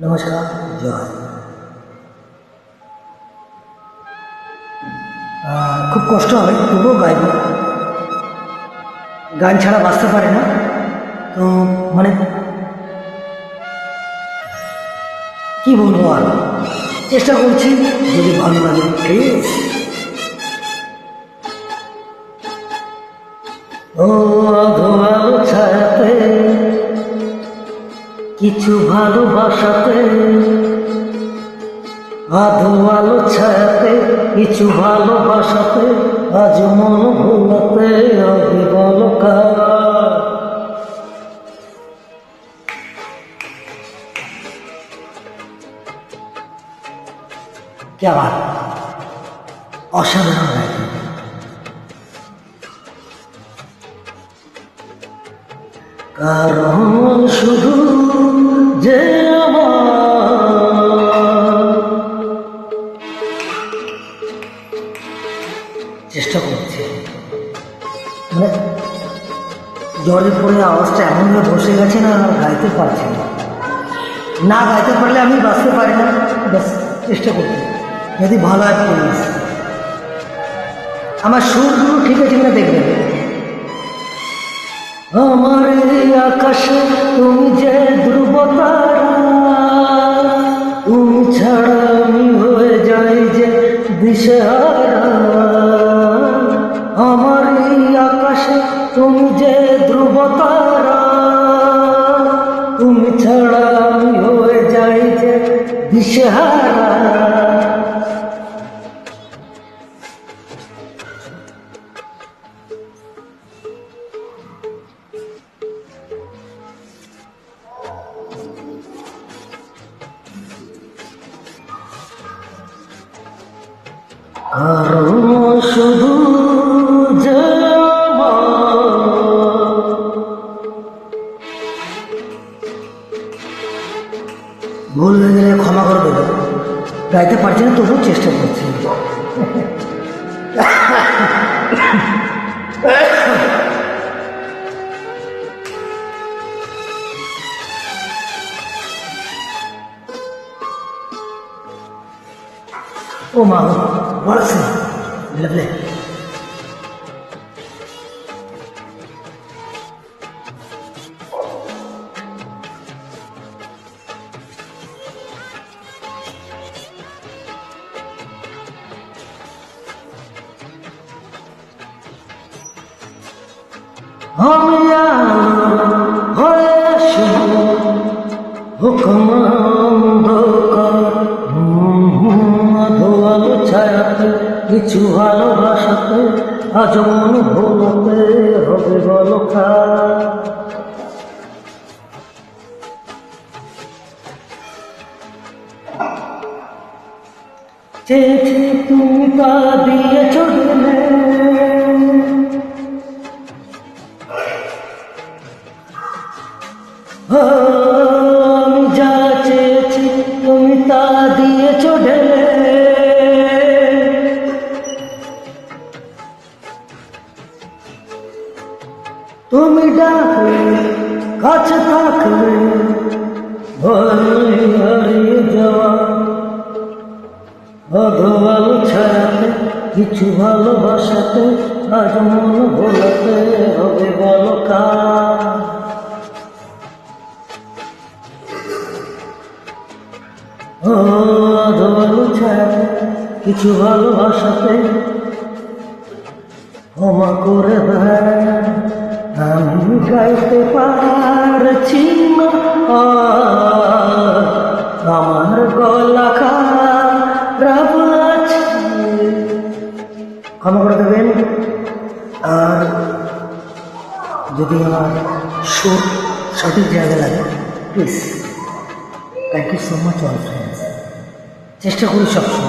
নমস্কার, জয়। খুব কষ্ট হবে, তবুও গাইব। গান ছাড়া বাঁচতে পারে না, তো মানে কি বলবো আর, চেষ্টা করছি, যদি ভালো লাগে প্লিজ। ও আধো ছায়াতে কিছু ভালোবাসাতে, আধো আলো ছায়াতে কিছু ভালোবাসাতে, আজ মন ভুলাতে হবে বলো কার। क्या बात, অসাধারণ গাইতে। কারণ শুধু যে চেষ্টা করছি, মানে জ্বরে পড়ে আওয়াজটা এমনভাবে বসে গেছে না, আর গাইতে পারছি না। না গাইতে পারলে আমি বাঁচতে পারি না, ব্যাস চেষ্টা করছি, যদি ভালো হয় প্লিজ। আমার সুরগুলো ঠিক আছে কিনা দেখবেন। আমার এই আকাশে তুমি যে ধ্রুবতারা, তুমি ছাড়া আমি হয়ে যাই যে দিশেহারা। আমার এই আকাশে তুমি যে ধ্রুবতারা, তুমি ছাড়া আমি হয়ে যাই যে দিশেহারা। কারণ শুধু যে ভুল হয়ে গেলে ক্ষমা করে দেবে। গাইতে পারছি না, তবুও চেষ্টা করছি। ও মা, বলছি লেভেলে আমি হয়ে হুকুম আলো ছায়াতে কিছু ভালোবাসাতে, আজ মন ভোলাতে হবে বলো কার। চেয়েছি তুমি তা দিয়েছ দিলে, আমি যা চেয়েছি তুমি তা দিয়েছ ঢেলে। তুমি ডাকলে কাছে থাকলে ভয় হারিয়ে যাওয়া, আধো আলো ছায়াতে কিছু ভালোবাসাতে, আজ মন ভোলাতে হবে বলো কার। ও আধো আলো ছায়াতে কিছু ভালোবাসাতে, ক্ষমা করে দেয় আমি গাইতে পারছি না, আমার গলা খারাপ আছে, ক্ষমা করে দেবেন। আর যদি আমার সুর সঠিক জায়গায় লাগে please. Thank you so much all friends. চেষ্টা করি সবসময়।